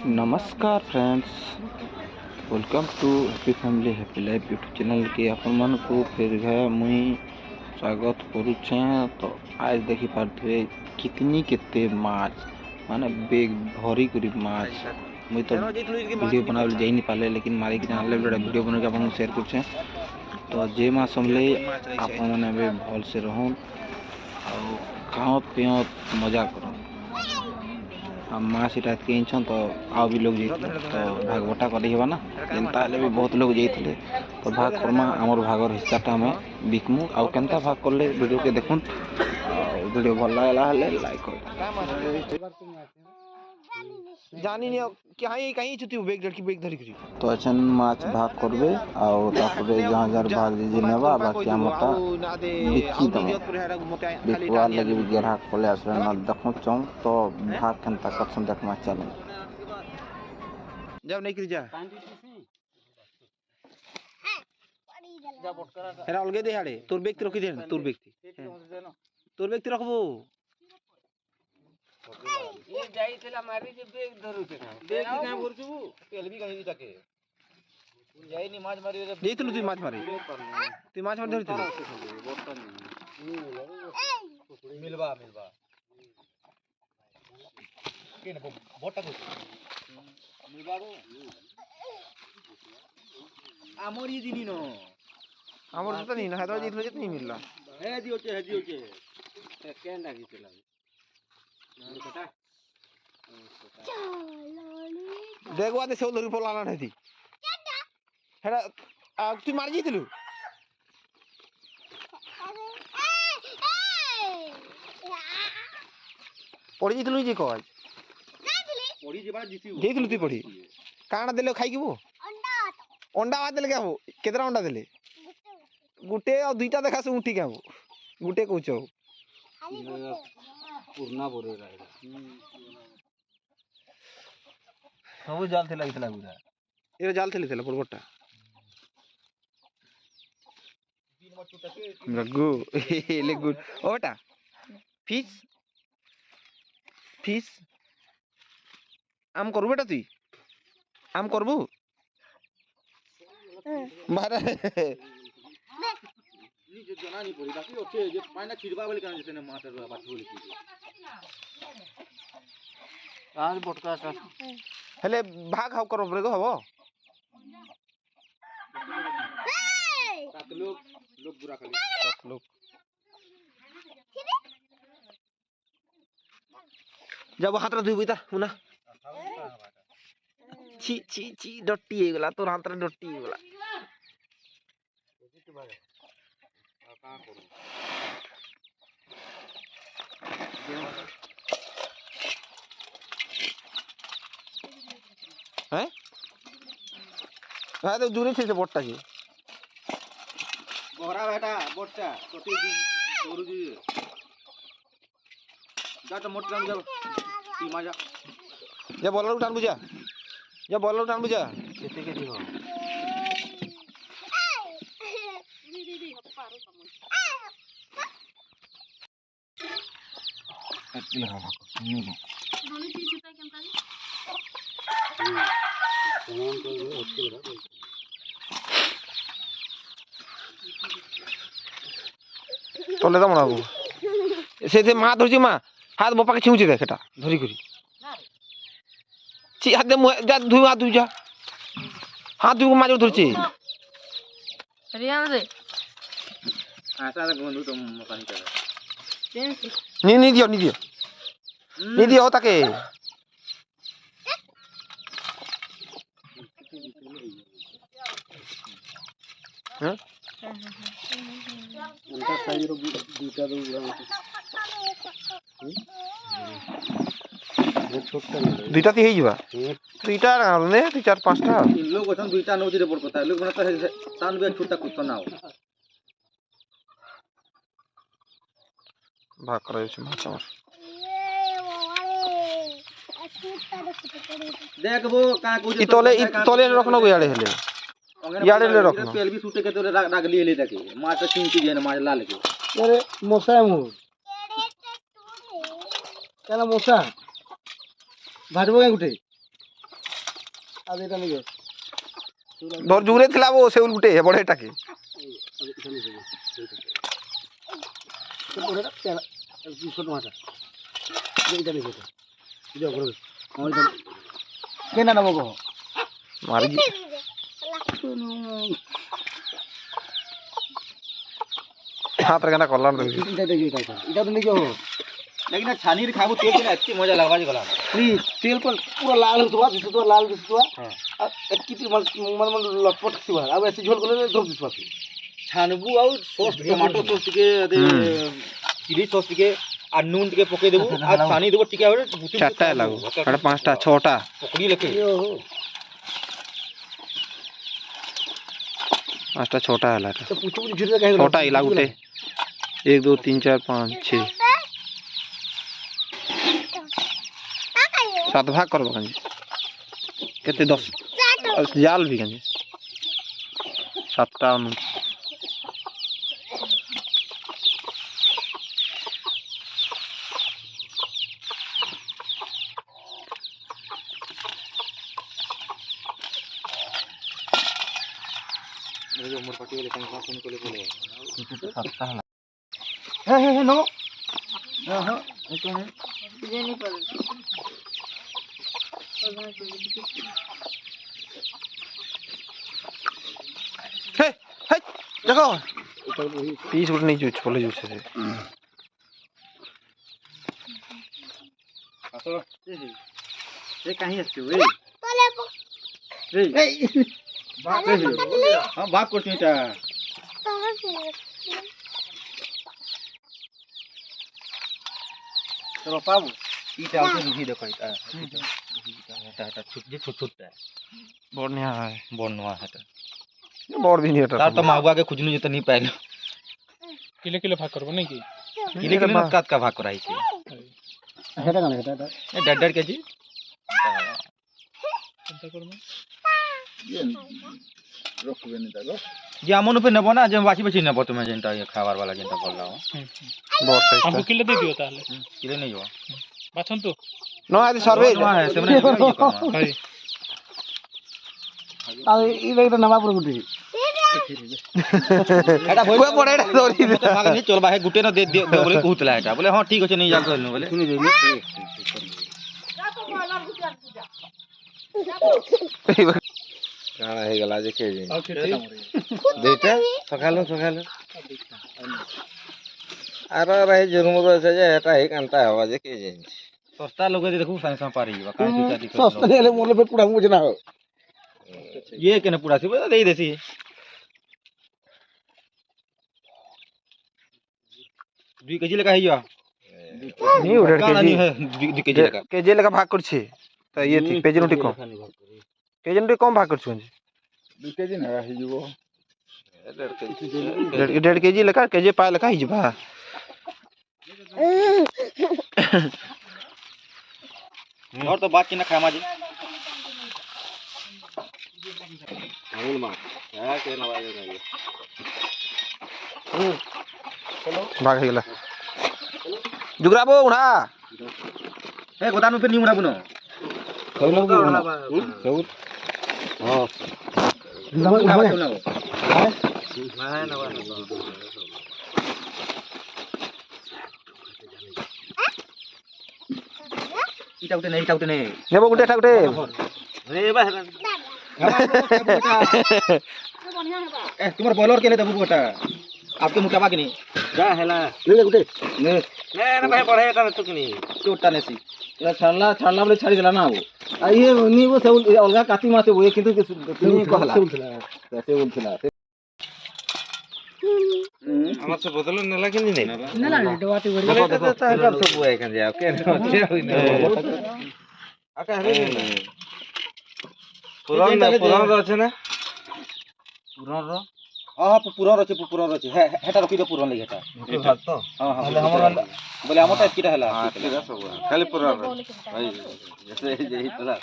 नमस्कार friends, welcome to happy family happy life YouTube channel के आपण को फिर मुई स्वागत करुचे। तो आज देखी पारे कितनी केते माछ माने बेग भरी करी माछ मुई तो वीडियो बनावे जाई नहीं पाले, लेकिन मारी के आनले वीडियो बना के आपन शेयर करछे। तो जे माछ समले आपन माने बे भल से रहन और खाओ पियो मजा करो। माछ इटा किन तो आउ भी लोग जाइए तो भागवटा कर ना केनता भी बहुत लोग जाइए तो भाग करमा आमर भागर हिस्साटा आम बिकमु आउ केनता भाग करले वीडियो के देखुन। वीडियो भल लागला लाइक कर जानी नहीं कहीं कहीं छुती बेग धर की बेग धरी करी तो अच्छा माछ भाग करबे और तापरे जहां जार भाग जे नेबा बाकी हमटा बिक्की दम बिकवार लगे भी ग्राहक कोले आसरे न देखो चौ तो भाग केनता करछन देख मा चलो जब नहीं करी जा हेरा अलगे दे हाड़े तोर बेग रखी दे तोर बेग रखबो ये जाई थला मारी जे बेग धरु के बेग की काम करछु तेल भी कहीं जाके जाई नि माछ मारी दे तू तू माछ मारी तू माछ मार धरती मिलबा केन बोटा को मिलबा रो आमर ये दिनी नो आमर तो नहीं ना हैदराबाद जितने जितनी मिलला है दियो के केन लागी चला देखवा दे सेल धरी पलाना नहीं थी हेरा तू मार जीतलु पड़ी जीतलु जे कह पड़ी जेबा जीतलु तू पड़ी काना देले खाई किबो अंडा भात देले केबो केतरा अंडा देले गुटे और दुईटा देखा से उठी केबो गुटे कहचो पूर्णा बोरे रहेगा सब जाल थे लागितला गुरा ए जाल थे लेला बड़बटा गगु ले गुड ओटा फिश आम करबो बेटा तुई आम करबो मारे जो जना नहीं पड़ी बाकी ओके जे पाना छिड़बा वाले कान जने माटर बात बोली आज बोटका का हेले भाग हाउ करो ब्रेगो हबो सात लोग बुरा खाली सात लोग जब हाथ रे धुइबा मुना छी छी छी डट्टी हे गेला तोर हाथ रे डट्टी हे गेला का करू हैं हां तो दूरे से बोटटा की गोरा बेटा बोटटा छोटी दोरु जी जा तो मोट काम जा ती मजा जा बॉलर उठान बुझा जा बॉलर उठान बुझा केते के दिहो अकेले हवा को नहीं दोनों चीज होता है केमता जी कौन तो ये अकेले बा तले दम नाबू से मा धरची मा हाथ बापा के छिउची देख एटा धरी करी ची हाथ दे जा धुई हाथ धुई जा हाथ धुई मा जो धरची रिया से आसा रे गोंदू तो मकान चला नहीं दियो ताके हैं उनका साइज रो दूटा दो बहुत छोटा दुईटा ती हेइबा दुईटा ने ती चार पांचटा लोग अछन दुईटा नौजी रे बड़ पता लोग बना तो तान बे छोटा कुत्ता ना हो भाग करे छ माछ मार देख वो का कुछ तले रखनो याडे हेले याडे ले रखनो पेल भी सूटे के तो राग लिए ले ताके माछ चिंची जे माछ लाल के अरे मोसा मु केला मोसा भाजबो का गुटे अब এটা নিয়ে ধর জুড়ে ছিলাম ও সেউল গুটে বড় এটাকে ছোট মাথা এটা নিয়ে এটা করবে কেনা নেবো গো মারি हाथ रखना कॉलर दे এটা তো নিয়ে हो लेकिन छानी रे खाबो तेल के अच्छी मजा लगवा गला तेल पर पूरा लाल होतवा दिसतवा लाल दिसतवा हां किती मन लटपट सिवा अब ऐसे झोल कोले धर दिसवा छानबू आउ सॉस टमाटो सॉस के दे चिली सॉस के आ नून के पके देबू आ छानी देबो टिका होरे चारटा लागो साढ़े पांचटा छटा पकड़ी लेके पांचटा छोटा है लाटा तो पूछो झुरे काहे छोटा ही लागुटे 1 2 3 4 5 6 सात भाग करबो गंजी केते 10 जाल भी गंजी सातटा नु मेरे उम्र पार्टी वाले संख्या सुन को ले बोले सातटा है नो हां ये तो है तुझे नहीं पता हे हे देखो पीस उठ नहीं जूच बोले जूच से আসো এই কাহি আসছো এই हां भाग करती এটা चलो पाबो इटा आउट रुकी देखो इटा এটা ছোট যে ছোট ছোটটা बढ़िया है বনवा এটা बड़ भी नहीं हटा तार तो माहुआ के खुजनु जे त नहीं पाइल किलो किलो भाग करबो नहीं की किले किले न काट का भाग कराई छे हेटा काने हेटा ए 1.5 केजी चिंता करबो रखबे नहीं दादा जे আমন पे নেব না যে বাছি বাছি নেব তুমি যেটা খাবার वाला যেটা বললাও बड़ साइज हमको किलो दे दियो ताले किले नहीं हो बाछन तो नो आदि सर्वे सेमने भाई आ इले नवा पर गुटी एटा कोई बड़ा एटा धरी दे भाग नहीं चल बाहे गुटे न दे दे बोले कहतला एटा बोले हां ठीक अछि नहीं जा कहलनु बोले सुनि देनी काना हे गला जे के जे और खेती देटा सकालो सकालो आरा रहे जरूर से जे एटा हे कांता हवा जे के जे सस्ता लोग देखू साइंस पारी बा काई दूसरा दिक्कत सस्ता ले मोले पे पूरा मुझे ना हो ये केने पूरा सी दे देसी दुई केजी लगा हियो नहीं उड़े नहीं है 2 केजी लगा केजे लगा भाग करछे त ये थी पेज नुटी कम केजे नुटी कम भाग करछु 2 केजी ना हिजो 1.5 केजी लगा केजे पाए लगा हिजबा और तो बात की ना खामा जी अमूल मां क्या के ना बाजे नहीं चलो भाग गेला जुगराबो उठा ए गोदानु पे नी मुड़ा बुनो खौलो को ना सौर हां नमन खावा ना हां ना ना इटा उठे नहीं नेबो गुटे ठाकुटे रे बा ए तुम्हार बॉलर के ले दबु बेटा आपके मुकाबा के नहीं जा हैला ले गुटे ने ना भाई पढ़े एटा तो कि नहीं टोटा नेसी या छाड़ला बोले छाड़ी देला ना वो आ ये नी वो सब अलगा काती माते वो किंतु नहीं कहला कैसे बोलथिला हमर से बदल न लागे नहीं ना लागे डवाती बड़ी देखो देखो सब सब है कन जाओ के आका हरे पुरान আছে না पुरान रो हां पुरान रचे हेटा रखि दे पुरान लगे हेटा भाग तो हां हां बोले हमर टाइप कीटा हला हां ठीक है सब खाली पुरान जैसे यही तला